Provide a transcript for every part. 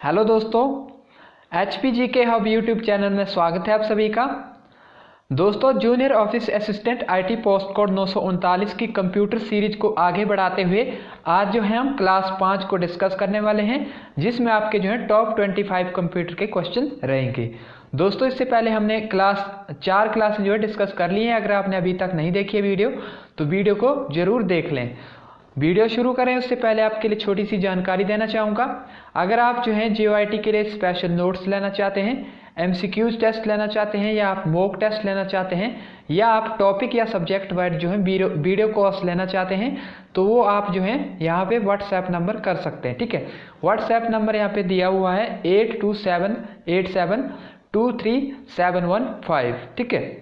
Hello दोस्तों, HPGK hub YouTube channel में स्वागत है आप सभी का। दोस्तों, junior office assistant IT post code 939 की कंप्यूटर सीरीज को आगे बढ़ाते हुए आज जो है हम क्लास 5 को डिस्कस करने वाले हैं, जिसमें आपके जो है टॉप 25 कंप्यूटर के क्वेश्चन रहेंगे। दोस्तों, इससे पहले हमने चार क्लास जो है डिस्कस कर ली है। अगर आपने अभी तक नहीं देखी है वीडियो तो वीडियो को जरूर देख लें। वीडियो शुरू करें उससे पहले आपके लिए छोटी सी जानकारी देना चाहूँगा। अगर आप जो है JOIT के लिए स्पेशल नोट्स लेना चाहते हैं, MCQs टेस्ट लेना चाहते हैं, या आप मॉक टेस्ट लेना चाहते हैं, या आप टॉपिक या सब्जेक्ट वाइज जो है वीडियो कोर्स लेना चाहते हैं, तो वो आप जो है यहाँ पे व्हाट्सएप नंबर कर सकते हैं। ठीक है, व्हाट्सएप नंबर यहाँ पे दिया हुआ है 8278723715। ठीक है,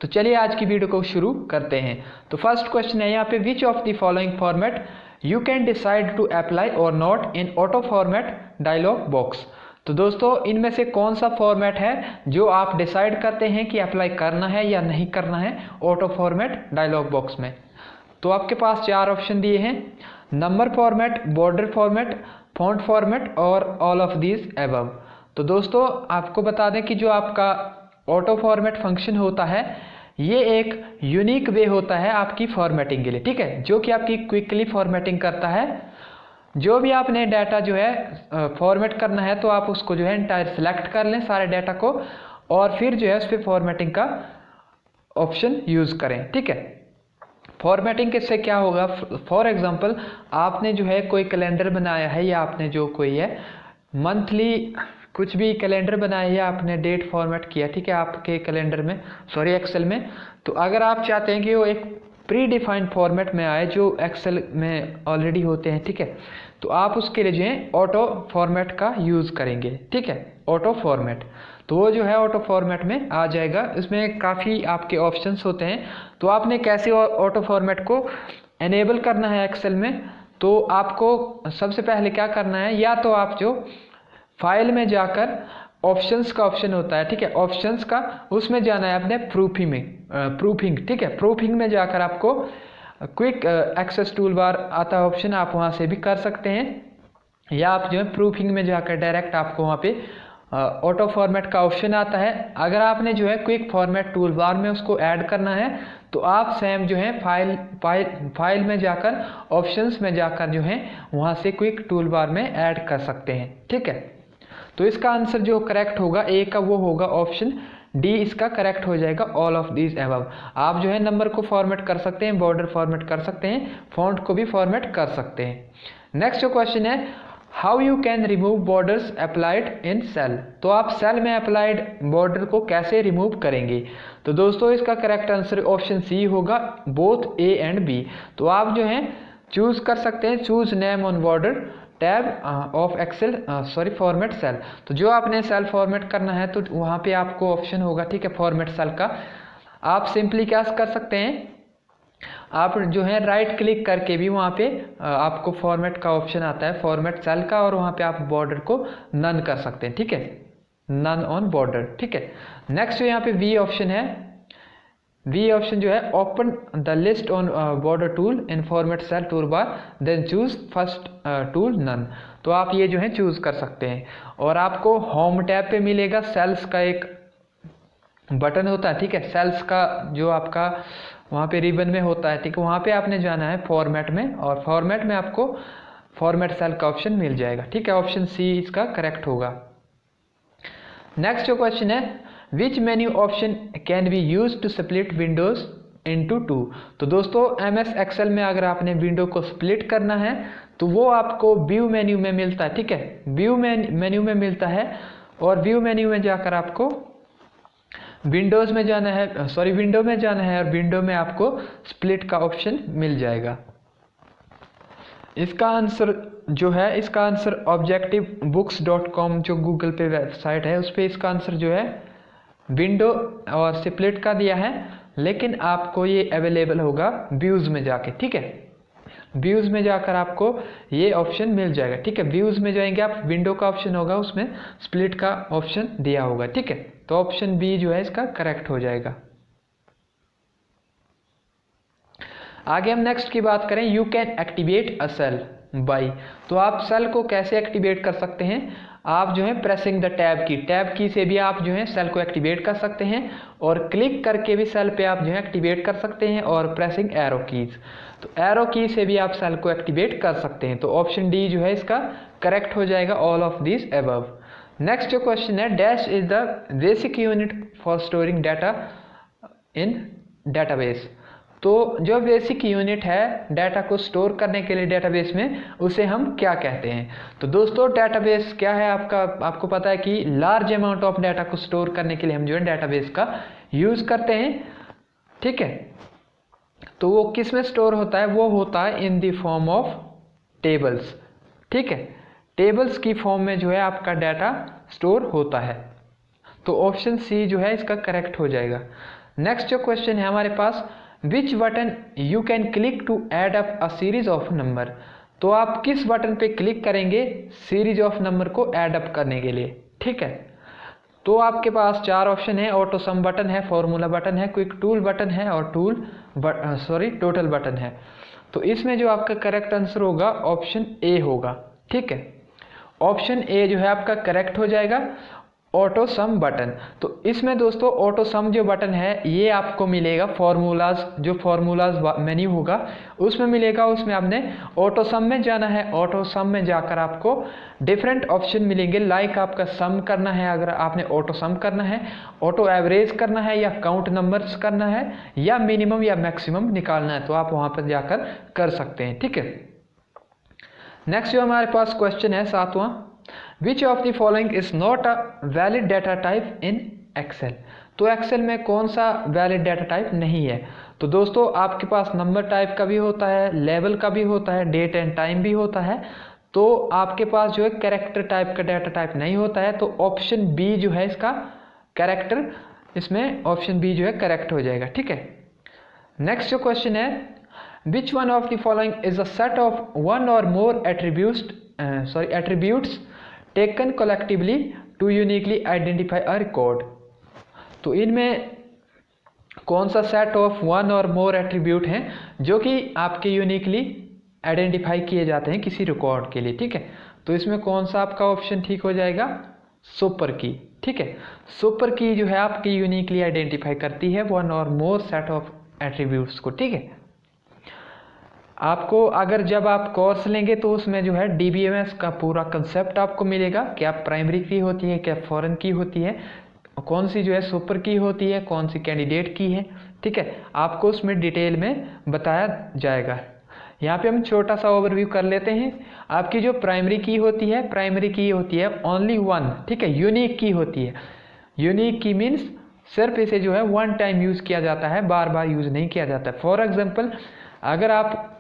तो चलिए आज की वीडियो को शुरू करते हैं। तो फर्स्ट क्वेश्चन है यहाँ पे, which of the following format you can decide to apply or not in auto format dialog box. तो दोस्तों, इनमें से कौन सा फॉर्मेट है जो आप डिसाइड करते हैं कि अप्लाई करना है या नहीं करना है ऑटो फॉर्मेट डायलॉग बॉक्स में। तो आपके पास चार ऑप्शन दिए हैं: number format, border format, font format और ऑल ऑफ दीज अबव। तो दोस्तों, आपको बता दें कि जो आपका ऑटो फॉर्मेट फंक्शन होता है, ये एक यूनिक वे होता है आपकी फॉर्मेटिंग के लिए। ठीक है, जो कि आपकी क्विकली फॉर्मेटिंग करता है। जो भी आपने डाटा जो है फॉर्मेट करना है, तो आप उसको जो है एंटायर सेलेक्ट कर लें सारे डाटा को, और फिर जो है उस पर फॉर्मेटिंग का ऑप्शन यूज़ करें। ठीक है, फॉर्मेटिंग किससे क्या होगा, फॉर एग्जांपल आपने जो है कोई कैलेंडर बनाया है, या आपने जो कोई है मंथली कुछ भी कैलेंडर बनाया है, या आपने डेट फॉर्मेट किया, ठीक है, आपके कैलेंडर में, सॉरी एक्सेल में। तो अगर आप चाहते हैं कि वो एक प्री डिफाइंड फॉर्मेट में आए जो एक्सेल में ऑलरेडी होते हैं, ठीक है, तो आप उसके लिए जो है ऑटो फॉर्मेट का यूज़ करेंगे। ठीक है, ऑटो फॉर्मेट, तो वो जो है ऑटो फॉर्मेट में आ जाएगा। इसमें काफ़ी आपके ऑप्शंस होते हैं। तो आपने कैसे ऑटो फॉर्मेट को एनेबल करना है एक्सेल में, तो आपको सबसे पहले क्या करना है, या तो आप जो फाइल में जाकर ऑप्शंस का ऑप्शन होता है, ठीक है, ऑप्शंस का, उसमें जाना है अपने प्रूफिंग। ठीक है, प्रूफिंग में जाकर आपको क्विक एक्सेस टूल बार आता है ऑप्शन, आप वहाँ से भी कर सकते हैं, या आप जो है प्रूफिंग में जाकर डायरेक्ट आपको वहाँ पे ऑटो फॉर्मेट का ऑप्शन आता है। अगर आपने जो है क्विक फॉर्मेट टूल बार में उसको ऐड करना है, तो आप सेम जो है फाइल में जाकर ऑप्शंस में जाकर जो है वहाँ से क्विक टूल बार में ऐड कर सकते हैं। ठीक है, तो इसका आंसर जो करेक्ट होगा ए का, वो होगा ऑप्शन डी, इसका करेक्ट हो जाएगा ऑल ऑफ दीज अबव। आप जो है नंबर को फॉर्मेट कर सकते हैं, बॉर्डर फॉर्मेट कर सकते हैं, फॉन्ट को भी फॉर्मेट कर सकते हैं। नेक्स्ट जो क्वेश्चन है, how you can remove borders applied in cell. तो आप सेल में अप्लाइड बॉर्डर को कैसे रिमूव करेंगे। तो दोस्तों, इसका करेक्ट आंसर ऑप्शन सी होगा, बोथ ए एंड बी। तो आप जो है चूज कर सकते हैं, choose name on border tab of Excel format cell. तो जो आपने सेल फॉर्मेट करना है, तो वहाँ पे आपको ऑप्शन होगा, ठीक है, फॉर्मेट सेल का। आप सिंपली क्या कर सकते हैं, आप जो है राइट क्लिक करके भी वहाँ पे आपको फॉर्मेट का ऑप्शन आता है, फॉर्मेट सेल का, और वहाँ पे आप बॉर्डर को नन कर सकते हैं। ठीक है, नन ऑन बॉर्डर। ठीक है, नेक्स्ट जो यहाँ पे वी ऑप्शन है, वी ऑप्शन जो है, open the list on border tool in format cell tool bar, then choose first tool none. तो आप ये जो है चूज कर सकते हैं, और आपको होम टैब पे मिलेगा सेल्स का एक बटन होता है। ठीक है, सेल्स का जो आपका वहाँ पे रिबन में होता है, ठीक है, वहाँ पे आपने जाना है फॉर्मेट में, और फॉर्मेट में आपको फॉर्मेट सेल का ऑप्शन मिल जाएगा। ठीक है, ऑप्शन सी इसका करेक्ट होगा। नेक्स्ट जो क्वेश्चन है, which menu option can be use to split windows into two. तो दोस्तों, MS एक्सेल में अगर आपने विंडो को स्प्लिट करना है, तो वो आपको व्यू मेन्यू में मिलता है। ठीक है, व्यू मेन्यू में मिलता है, और व्यू मेन्यू में जाकर आपको विंडो में जाना है, और विंडो में आपको स्प्लिट का ऑप्शन मिल जाएगा। इसका आंसर जो है, इसका आंसर objectivebooks.com जो गूगल पे वेबसाइट है, उस पर इसका आंसर जो है विंडो और स्प्लिट का दिया है, लेकिन आपको ये अवेलेबल होगा व्यूज़ में जाके। ठीक है, व्यूज़ में जाकर आपको ये ऑप्शन मिल जाएगा। ठीक है, व्यूज़ में जाएंगे आप, विंडो का ऑप्शन होगा, उसमें स्प्लिट का ऑप्शन दिया होगा। ठीक है, तो ऑप्शन बी जो है इसका करेक्ट हो जाएगा। आगे हम नेक्स्ट की बात करें, you can activate a cell. By. तो आप सेल को कैसे एक्टिवेट कर सकते हैं, आप जो है प्रेसिंग द टैब की से भी आप जो है सेल को एक्टिवेट कर सकते हैं, और क्लिक करके भी सेल पे आप जो है एक्टिवेट कर सकते हैं, और प्रेसिंग एरो कीज, तो एरो की से भी आप सेल को एक्टिवेट कर सकते हैं। तो ऑप्शन डी जो है इसका करेक्ट हो जाएगा, all of this above. Next जो क्वेश्चन है, dash is the basic unit for storing data in database. तो जो बेसिक यूनिट है डाटा को स्टोर करने के लिए डेटाबेस में, उसे हम क्या कहते हैं। तो दोस्तों डेटाबेस क्या है आपको पता है कि लार्ज अमाउंट ऑफ डाटा को स्टोर करने के लिए हम जो है डेटाबेस का यूज करते हैं, ठीक है। तो वो किस में स्टोर होता है, वो होता है इन द फॉर्म ऑफ टेबल्स, ठीक है। टेबल्स की फॉर्म में जो है आपका डाटा स्टोर होता है। तो ऑप्शन सी जो है इसका करेक्ट हो जाएगा। नेक्स्ट जो क्वेश्चन है हमारे पास, which button you can click to add up a series of number. तो आप किस बटन पे क्लिक करेंगे सीरीज ऑफ नंबर को ऐड अप करने के लिए, ठीक है। तो आपके पास 4 ऑप्शन है, ऑटो सम बटन है, फॉर्मूला बटन है, क्विक टूल बटन है, और टोटल बटन है। तो इसमें जो आपका करेक्ट आंसर होगा ऑप्शन ए होगा, ठीक है। ऑप्शन ए जो है आपका करेक्ट हो जाएगा, ऑटो सम बटन। तो इसमें दोस्तों ऑटो सम जो बटन है ये आपको मिलेगा फॉर्मूलाज, जो फॉर्मूलाज मेन्यू होगा उसमें मिलेगा। उसमें आपने ऑटो सम में जाना है, ऑटो सम में जाकर आपको डिफरेंट ऑप्शन मिलेंगे, लाइक आपका सम करना है, अगर आपने ऑटो सम करना है, ऑटो एवरेज करना है, या काउंट नंबर्स करना है, या मिनिमम या मैक्सिमम निकालना है, तो आप वहाँ पर जाकर कर सकते हैं, ठीक है। नेक्स्ट जो हमारे पास क्वेश्चन है 7वां, which of the following is not a valid data type in Excel. तो एक्सेल में कौन सा वैलिड डाटा टाइप नहीं है। तो दोस्तों आपके पास नंबर टाइप का भी होता है, लेवल का भी होता है, डेट एंड टाइम भी होता है। तो आपके पास जो है कैरेक्टर टाइप का डाटा टाइप नहीं होता है। तो ऑप्शन बी जो है इसका कैरेक्टर, इसमें ऑप्शन बी जो है करेक्ट हो जाएगा, ठीक है। नेक्स्ट जो क्वेश्चन है, which one of the following is a set of one or more attributes taken collectively to uniquely identify a record. तो इनमें कौन सा set of one or more attribute हैं जो कि आपके यूनिकली आइडेंटिफाई किए जाते हैं किसी रिकॉर्ड के लिए, ठीक है। तो इसमें कौन सा आपका ऑप्शन ठीक हो जाएगा, सुपर की, ठीक है। सुपर की जो है आपकी यूनिकली आइडेंटिफाई करती है one or more set of attributes को, ठीक है। आपको अगर जब आप कोर्स लेंगे तो उसमें जो है DBMS का पूरा कंसेप्ट आपको मिलेगा, क्या प्राइमरी की होती है, क्या फॉरेन की होती है, कौन सी जो है सुपर की होती है, कौन सी कैंडिडेट की है, ठीक है। आपको उसमें डिटेल में बताया जाएगा। यहाँ पे हम छोटा सा ओवरव्यू कर लेते हैं। आपकी जो प्राइमरी की होती है ओनली वन, ठीक है, यूनिक की होती है। यूनिक की मीन्स सिर्फ इसे जो है वन टाइम यूज़ किया जाता है, बार बार यूज़ नहीं किया जाता है। फॉर एग्जाम्पल अगर आप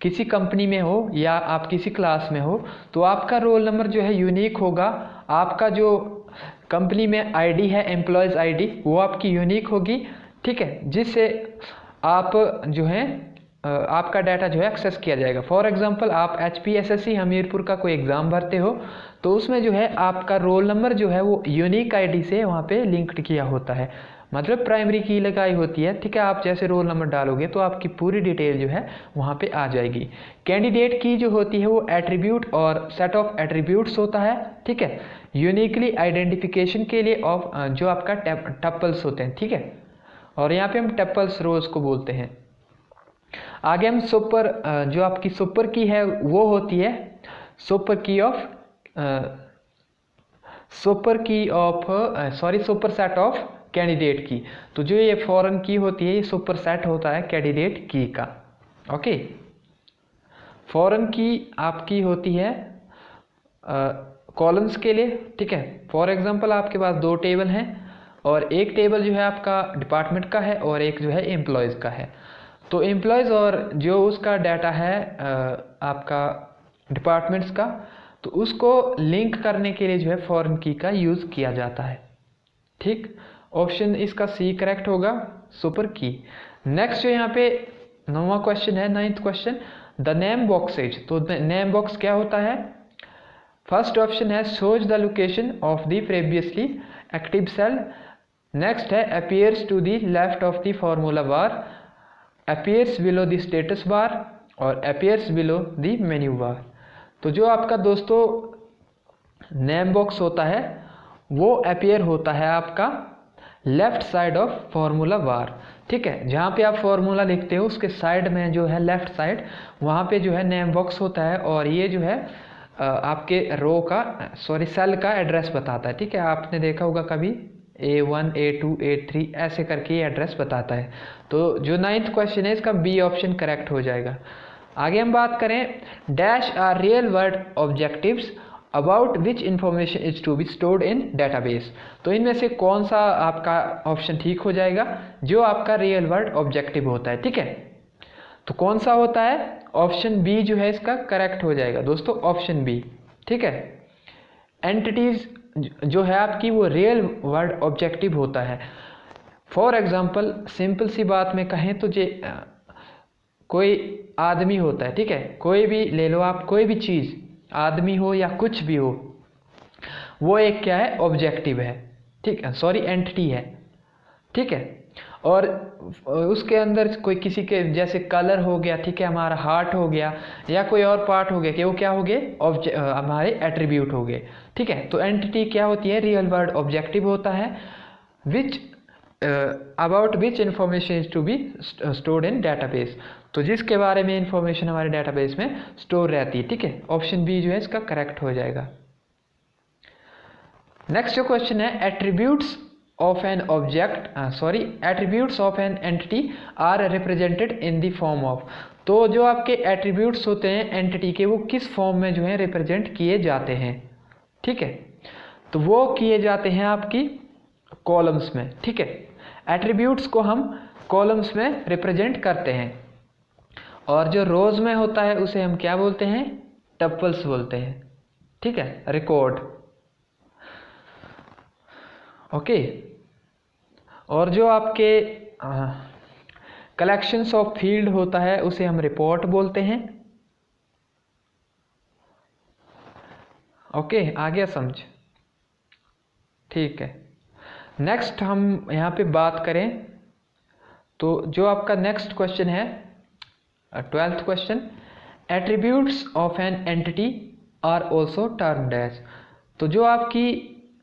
किसी कंपनी में हो या आप किसी क्लास में हो तो आपका रोल नंबर जो है यूनिक होगा, आपका जो कंपनी में आईडी है एम्प्लॉयज़ आईडी वो आपकी यूनिक होगी, ठीक है, जिससे आप जो है आपका डाटा जो है एक्सेस किया जाएगा। फॉर एग्जांपल आप HPSSC हमीरपुर का कोई एग्ज़ाम भरते हो तो उसमें जो है आपका रोल नंबर जो है वो यूनिक आईडी से वहाँ पे लिंक्ड किया होता है, मतलब प्राइमरी की लगाई होती है, ठीक है। आप जैसे रोल नंबर डालोगे तो आपकी पूरी डिटेल जो है वहाँ पे आ जाएगी। कैंडिडेट की जो होती है वो एट्रीब्यूट और सेट ऑफ एट्रीब्यूट्स होता है, ठीक है, यूनिकली आइडेंटिफिकेशन के लिए ऑफ जो आपका टप्पल्स होते हैं, ठीक है। और यहाँ पे हम टप्पल्स रोज को बोलते हैं। आगे हम सुपर जो आपकी सुपर की है वो होती है सुपर सेट ऑफ कैंडिडेट की। तो जो ये फॉरेन की होती है ये सुपर सेट होता है कैंडिडेट की का, ओके। फॉरेन की आपकी होती है कॉलम्स के लिए, ठीक है। फॉर एग्जांपल आपके पास 2 टेबल हैं और एक टेबल जो है आपका डिपार्टमेंट का है और एक जो है एम्प्लॉयज़ का है। तो एम्प्लॉयज़ और जो उसका डाटा है आपका डिपार्टमेंट्स का, तो उसको लिंक करने के लिए जो है फॉरेन की का यूज़ किया जाता है, ठीक। ऑप्शन इसका सी करेक्ट होगा, सुपर की। नेक्स्ट जो यहाँ पे 9वां क्वेश्चन है, 9th question, the name boxes. तो नेम बॉक्स क्या होता है। फर्स्ट ऑप्शन है shows the location of the previously active cell. Next है appears to the left of the formula bar, appears below the status bar, or appears below the menu bar. तो जो आपका दोस्तों name box होता है वो appear होता है आपका left side of formula bar, ठीक है। जहाँ पे आप फॉर्मूला लिखते हो उसके साइड में जो है लेफ्ट साइड, वहाँ पे जो है नेम बॉक्स होता है, और ये जो है आपके रो का सेल का एड्रेस बताता है, ठीक है। आपने देखा होगा कभी A1 A2 A3 ऐसे करके ये एड्रेस बताता है। तो जो 9th क्वेश्चन है इसका बी ऑप्शन करेक्ट हो जाएगा। आगे हम बात करें, dash are real world objectives about which information is to be stored in database. तो इनमें से कौन सा आपका ऑप्शन ठीक हो जाएगा, जो आपका रियल वर्ल्ड ऑब्जेक्टिव होता है, ठीक है। तो कौन सा होता है, ऑप्शन बी जो है इसका करेक्ट हो जाएगा दोस्तों, ऑप्शन बी, ठीक है। एंटिटीज जो है आपकी वो रियल वर्ल्ड ऑब्जेक्टिव होता है। फॉर एग्जांपल सिंपल सी बात में कहें तो कोई आदमी होता है, ठीक है, कोई भी ले लो आप, कोई भी चीज़, आदमी हो या कुछ भी हो, वो एक क्या है, ऑब्जेक्टिव है, ठीक है, सॉरी एंटिटी है, ठीक है। और उसके अंदर कोई किसी के जैसे कलर हो गया, ठीक है, हमारा हार्ट हो गया या कोई और पार्ट हो गया, कि वो क्या हो गए, हमारे एट्रीब्यूट हो गए, ठीक है। तो एंटिटी क्या होती है, रियल वर्ल्ड ऑब्जेक्टिव होता है, which about which information is to be stored in database. तो जिसके बारे में इंफॉर्मेशन हमारे डेटाबेस में स्टोर रहती है, ठीक है। ऑप्शन बी जो है इसका करेक्ट हो जाएगा। नेक्स्ट जो क्वेश्चन है, attributes of an attributes of an entity are represented in the form of. तो जो आपके एट्रीब्यूट्स होते हैं एंटिटी के, वो किस फॉर्म में जो है रिप्रेजेंट किए जाते हैं, ठीक है। तो वो किए जाते हैं आपकी कॉलम्स में, ठीक है। एट्रीब्यूट्स को हम कॉलम्स में रिप्रेजेंट करते हैं, और जो रोज में होता है उसे हम क्या बोलते हैं, टपल्स बोलते हैं, ठीक है, रिकॉर्ड, ओके। और जो आपके कलेक्शंस ऑफ फील्ड होता है उसे हम रिपोर्ट बोलते हैं, ओके। आ गया समझ, ठीक है। नेक्स्ट हम यहाँ पे बात करें तो जो आपका नेक्स्ट क्वेश्चन है 12th question, attributes of an entity are also termed as. तो जो आपकी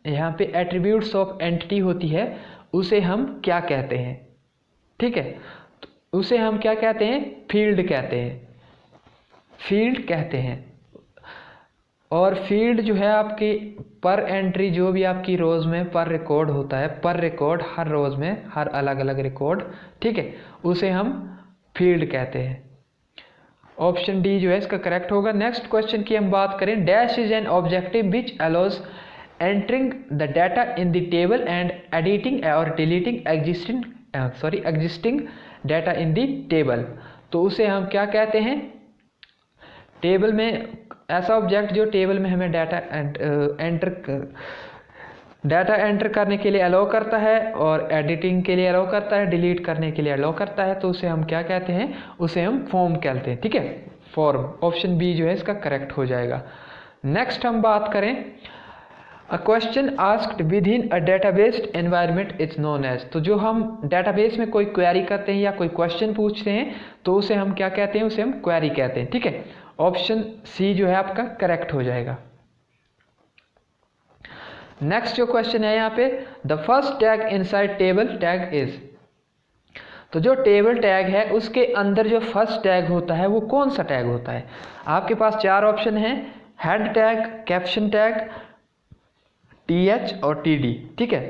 यहाँ पे एट्रीब्यूट्स ऑफ एंटिटी होती है उसे हम क्या कहते हैं, ठीक है। तो उसे हम क्या कहते हैं, फील्ड कहते हैं, फील्ड कहते हैं। और फील्ड जो है आपकी पर एंट्री जो भी आपकी रोज़ में पर रिकॉर्ड होता है, पर रिकॉर्ड हर रोज़ में हर अलग अलग रिकॉर्ड, ठीक है, उसे हम फील्ड कहते हैं। ऑप्शन डी जो है इसका करेक्ट होगा। नेक्स्ट क्वेश्चन की हम बात करें, dash is an objective which allows entering the data in the table and editing or deleting existing data in the table. तो उसे हम क्या कहते हैं, टेबल में ऐसा ऑब्जेक्ट जो टेबल में हमें डाटा एंटर करने के लिए अलाउ करता है और एडिटिंग के लिए अलाउ करता है, डिलीट करने के लिए अलाउ करता है, तो उसे हम क्या कहते हैं, उसे हम फॉर्म कहते हैं, ठीक है, फॉर्म। ऑप्शन बी जो है इसका करेक्ट हो जाएगा। नेक्स्ट हम बात करें, a question asked within a databased environment is known as. तो जो हम डेटाबेस में कोई क्वेरी करते हैं या कोई क्वेश्चन पूछते हैं तो उसे हम क्या कहते हैं, उसे हम क्वेरी कहते हैं, ठीक है। ऑप्शन सी जो है आपका करेक्ट हो जाएगा। नेक्स्ट जो क्वेश्चन है यहाँ पे, the first tag inside table tag is. तो जो टेबल टैग है उसके अंदर जो फर्स्ट टैग होता है वो कौन सा टैग होता है। आपके पास 4 ऑप्शन है, head tag, caption tag, TH और टीडी, ठीक है।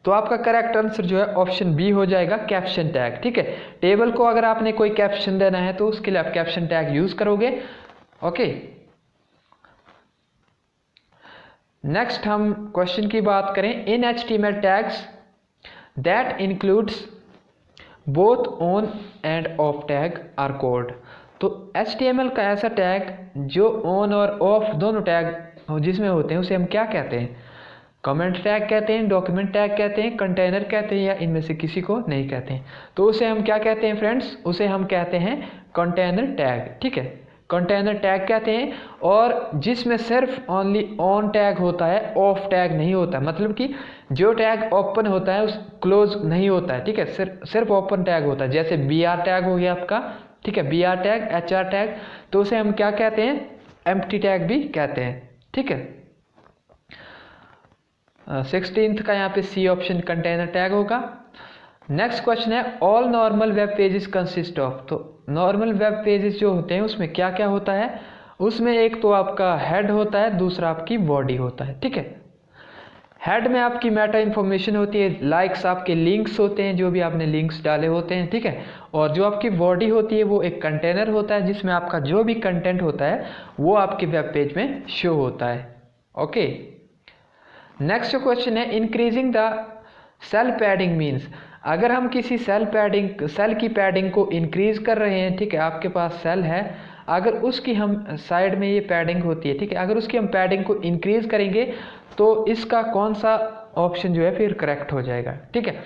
तो आपका करेक्ट आंसर जो है ऑप्शन बी हो जाएगा, कैप्शन टैग, ठीक है। टेबल को अगर आपने कोई कैप्शन देना है तो उसके लिए आप कैप्शन टैग यूज करोगे, ओके। नेक्स्ट हम क्वेश्चन की बात करें, in HTML tags that includes both on and off tag are called. तो HTML का ऐसा टैग जो ऑन और ऑफ दोनों टैग जिसमें होते हैं उसे हम क्या कहते हैं, कमेंट टैग कहते हैं, डॉक्यूमेंट टैग कहते हैं, कंटेनर कहते हैं, या इनमें से किसी को नहीं कहते हैं। तो उसे हम क्या कहते हैं फ्रेंड्स, उसे हम कहते हैं कंटेनर टैग, ठीक है, कंटेनर टैग कहते हैं। और जिसमें सिर्फ ओनली ऑन टैग होता है, ऑफ टैग नहीं होता, मतलब कि जो टैग ओपन होता है उस क्लोज नहीं होता है, ठीक है, सिर्फ ओपन टैग होता है। जैसे BR टैग हो गया आपका, ठीक है, BR टैग, HR टैग, तो उसे हम क्या कहते हैं, एम्प्टी टैग भी कहते हैं। ठीक है, 16th का यहाँ पे C ऑप्शन कंटेनर टैग होगा। नेक्स्ट क्वेश्चन है all normal web pages consist of. तो नॉर्मल वेब पेजेस जो होते हैं उसमें क्या क्या होता है, उसमें एक तो आपका हेड होता है, दूसरा आपकी बॉडी होता है। ठीक है, हेड में आपकी मेटा इन्फॉर्मेशन होती है, लाइक्स आपके लिंक्स होते हैं, जो भी आपने लिंक्स डाले होते हैं। ठीक है, और जो आपकी बॉडी होती है वो एक कंटेनर होता है जिसमें आपका जो भी कंटेंट होता है वो आपके वेब पेज में शो होता है। ओके, नेक्स्ट क्वेश्चन है increasing the cell padding means. अगर हम किसी सेल की पैडिंग को इंक्रीज कर रहे हैं, ठीक है, आपके पास सेल है, अगर उसकी हम साइड में ये पैडिंग होती है, ठीक है, अगर उसकी हम पैडिंग को इंक्रीज करेंगे तो इसका कौन सा ऑप्शन जो है फिर करेक्ट हो जाएगा। ठीक है,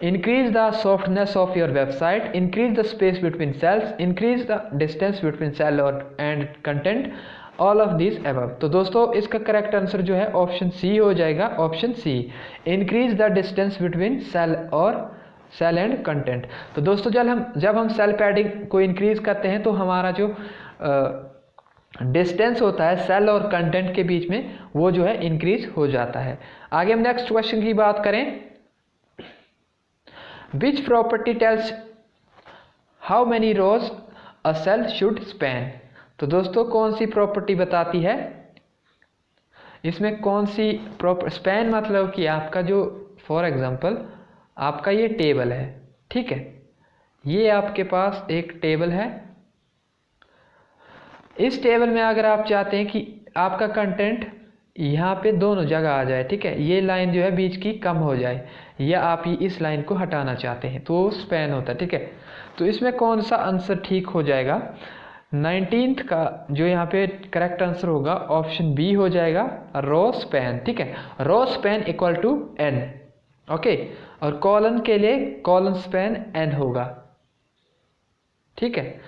increase the softness of your website, increase the space between cells, increase the distance between cell और and content, all of this above. तो दोस्तों इसका करेक्ट आंसर जो है ऑप्शन सी हो जाएगा, option C, increase the distance between cell और cell and content. तो दोस्तों जब हम सेल पैडिंग को इंक्रीज करते हैं तो हमारा जो डिस्टेंस होता है सेल और कंटेंट के बीच में वो जो है इंक्रीज हो जाता है। आगे हम नेक्स्ट क्वेश्चन की बात करें, which property tells how many rows a cell should span. तो दोस्तों कौन सी प्रॉपर्टी बताती है, इसमें कौन सी स्पैन मतलब कि आपका जो फॉर एग्जांपल आपका ये टेबल है, ठीक है, ये आपके पास एक टेबल है, इस टेबल में अगर आप चाहते हैं कि आपका कंटेंट यहाँ पे दोनों जगह आ जाए, ठीक है, ये लाइन जो है बीच की कम हो जाए या आप इस लाइन को हटाना चाहते हैं तो स्पैन होता है। ठीक है, तो इसमें कौन सा आंसर ठीक हो जाएगा, 19th का जो यहाँ पे करेक्ट आंसर होगा ऑप्शन बी हो जाएगा, रो स्पैन। ठीक है, row span equal to n। Okay, और कॉलन के लिए कॉलन स्पैन n होगा। ठीक है,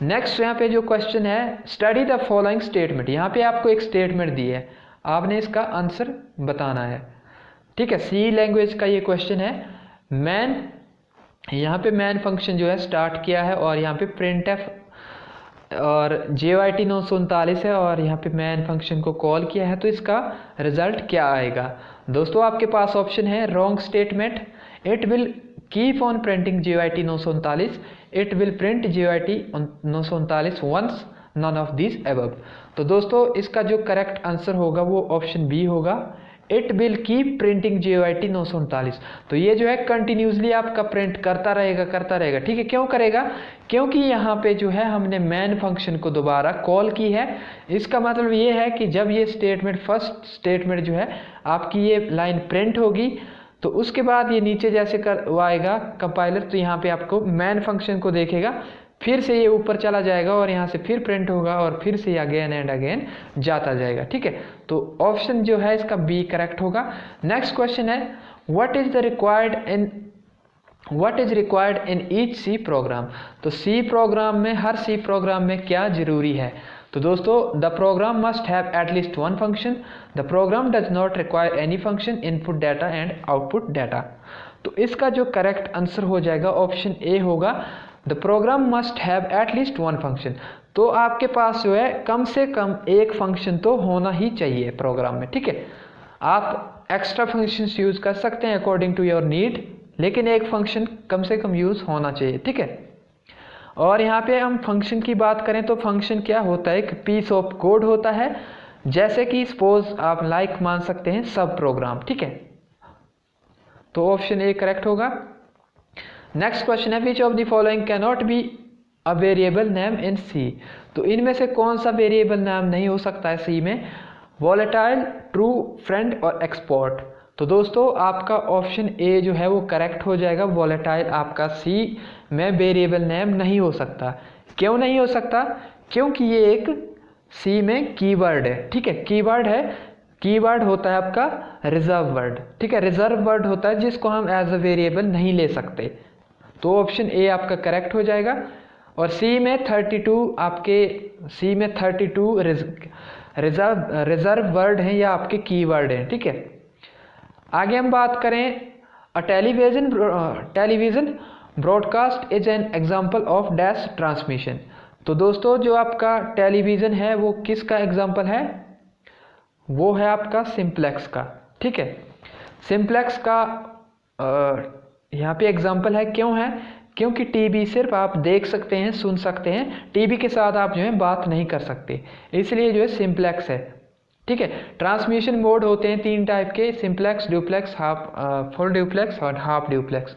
नेक्स्ट यहाँ पे जो क्वेश्चन है, स्टडी द फॉलोइंग स्टेटमेंट। यहाँ पे आपको एक स्टेटमेंट दी है, आपने इसका आंसर बताना है। ठीक है, सी लैंग्वेज का ये क्वेश्चन है, मैन, यहाँ पे मैन फंक्शन जो है स्टार्ट किया है और यहाँ पे printf और JYT 939 है और यहाँ पे मैन फंक्शन को कॉल किया है, तो इसका रिजल्ट क्या आएगा। दोस्तों आपके पास ऑप्शन है wrong statement, it will keep on printing JYT 939, it will print JYT 939 once, none of this above. तो दोस्तों इसका जो करेक्ट आंसर होगा वो ऑप्शन बी होगा, it will keep printing JYT 939। तो ये जो है कंटिन्यूसली आपका प्रिंट करता रहेगा। ठीक है, क्यों करेगा, क्योंकि यहाँ पे जो है हमने मैन फंक्शन को दोबारा कॉल की है। इसका मतलब ये है कि जब ये स्टेटमेंट फर्स्ट स्टेटमेंट जो है आपकी ये लाइन प्रिंट होगी तो उसके बाद ये नीचे जैसे करवाएगा कंपाइलर, तो यहाँ पे आपको मैन फंक्शन को देखेगा, फिर से ये ऊपर चला जाएगा और यहाँ से फिर प्रिंट होगा और फिर से अगेन एंड अगेन जाता जाएगा। ठीक है, तो ऑप्शन जो है इसका बी करेक्ट होगा। नेक्स्ट क्वेश्चन है, what is required in each C program. तो सी प्रोग्राम में, हर सी प्रोग्राम में क्या जरूरी है। तो दोस्तों the program must have at least one function, the program does not require any function, input data and output data. तो इसका जो करेक्ट आंसर हो जाएगा ऑप्शन ए होगा, the program must have at least one function. तो आपके पास जो है कम से कम एक फंक्शन तो होना ही चाहिए प्रोग्राम में। ठीक है, आप एक्स्ट्रा फंक्शंस यूज कर सकते हैं अकॉर्डिंग टू योर नीड, लेकिन एक फंक्शन कम से कम यूज होना चाहिए। ठीक है, और यहाँ पे हम फंक्शन की बात करें तो फंक्शन क्या होता है, एक पीस ऑफ कोड होता है, जैसे कि सपोज आप लाइक मान सकते हैं सब प्रोग्राम। ठीक है, तो ऑप्शन ए करेक्ट होगा। नेक्स्ट क्वेश्चन है, which of the following can not be a variable name in C. तो इनमें से कौन सा वेरिएबल नाम नहीं हो सकता है सी में, वॉलेटाइल, ट्रू, फ्रेंड और एक्सपोर्ट। तो दोस्तों आपका ऑप्शन ए जो है वो करेक्ट हो जाएगा, वॉलेटाइल आपका सी में वेरिएबल नेम नहीं हो सकता। क्यों नहीं हो सकता, क्योंकि ये एक सी में कीवर्ड है। ठीक है, कीवर्ड है, कीवर्ड होता है आपका रिजर्व वर्ड। ठीक है, रिजर्व वर्ड होता है जिसको हम एज अ वेरिएबल नहीं ले सकते। तो ऑप्शन ए आपका करेक्ट हो जाएगा। और सी में 32 आपके सी में 32 रिजर्व वर्ड हैं या आपके कीवर्ड हैं। ठीक है, आगे हम बात करें television broadcast is an example of dash transmission. तो दोस्तों जो आपका टेलीविज़न है वो किसका एग्जाम्पल है? वो है आपका सिंप्लेक्स का। ठीक है, सिंप्लेक्स का यहाँ पे एग्जाम्पल है। क्यों है? क्योंकि टीवी सिर्फ आप देख सकते हैं, सुन सकते हैं, टीवी के साथ आप जो है बात नहीं कर सकते, इसलिए जो है सिंप्लेक्स है। ठीक है, ट्रांसमिशन मोड होते हैं 3 टाइप के, सिंप्लेक्स, ड्यूप्लेक्स, फुल ड्यूप्लेक्स और हाफ ड्यूप्लेक्स।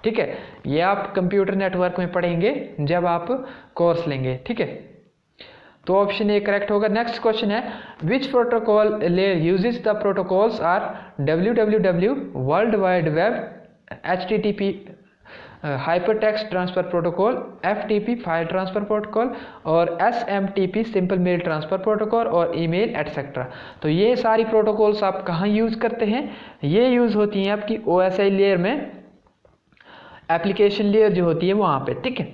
ठीक है, ये आप कंप्यूटर नेटवर्क में पढ़ेंगे जब आप कोर्स लेंगे। ठीक है, तो ऑप्शन ए करेक्ट होगा। नेक्स्ट क्वेश्चन है which protocol layer uses the protocols are www, world wide web, HTTP hypertext transfer protocol, FTP file transfer protocol और SMTP simple mail transfer protocol और ईमेल एटसेट्रा। तो ये सारी protocols आप कहाँ use करते हैं? ये यूज़ होती हैं आपकी OSI लेयर में, एप्लीकेशन लेयर जो होती है वहाँ पे। ठीक है,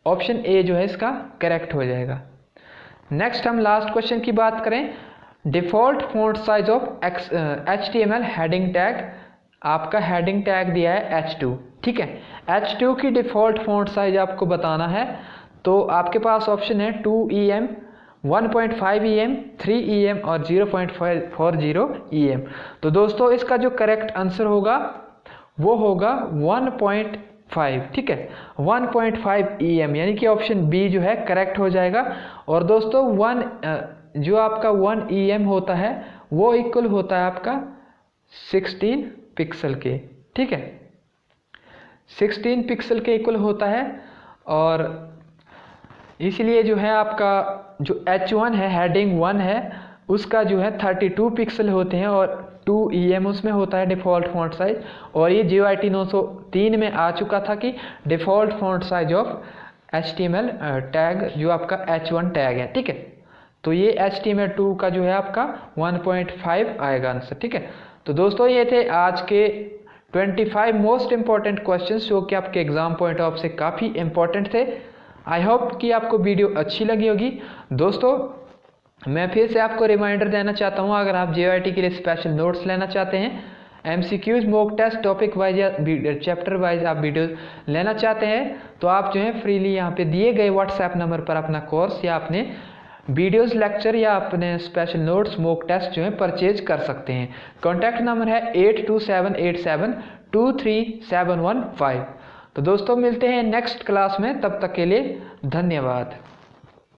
ऑप्शन ए जो है इसका करेक्ट हो जाएगा। नेक्स्ट हम लास्ट क्वेश्चन की बात करें, default font size of HTML heading tag. आपका हेडिंग टैग दिया है H2। ठीक है, H2 की डिफ़ॉल्ट फॉन्ट साइज आपको बताना है, तो आपके पास ऑप्शन है 2EM, 1.5 EM, 3 EM और 0.40 EM। तो दोस्तों इसका जो करेक्ट आंसर होगा वो होगा 1.5। ठीक है, 1.5 EM, यानी कि ऑप्शन बी जो है करेक्ट हो जाएगा। और दोस्तों जो आपका 1 EM होता है वो इक्वल होता है आपका 16 पिक्सल के। ठीक है, 16 पिक्सल के इक्वल होता है, और इसलिए जो है आपका जो H1 है, हेडिंग 1 है, उसका जो है 32 पिक्सल होते हैं और 2 EM उसमें होता है डिफ़ॉल्ट फॉन्ट साइज। और ये JIT 903 में आ चुका था कि default font size of HTML tag जो आपका H1 टैग है। ठीक है, तो ये HTML2 का जो है आपका 1.5 आएगा आंसर। ठीक है, तो दोस्तों ये थे आज के 25 मोस्ट इंपॉर्टेंट क्वेश्चंस जो कि आपके एग्जाम पॉइंट ऑफ से काफ़ी इंपॉर्टेंट थे। आई होप कि आपको वीडियो अच्छी लगी होगी। दोस्तों मैं फिर से आपको रिमाइंडर देना चाहता हूँ, अगर आप JIT के लिए स्पेशल नोट्स लेना चाहते हैं, MCQs, mock test, topic wise या चैप्टर वाइज आप वीडियो लेना चाहते हैं, तो आप जो है फ्रीली यहाँ पे दिए गए WhatsApp नंबर पर अपना कोर्स या अपने वीडियोस, लेक्चर या अपने स्पेशल नोट्स, मॉक टेस्ट जो है परचेज कर सकते हैं। कॉन्टैक्ट नंबर है 8278723715। तो दोस्तों मिलते हैं नेक्स्ट क्लास में, तब तक के लिए धन्यवाद।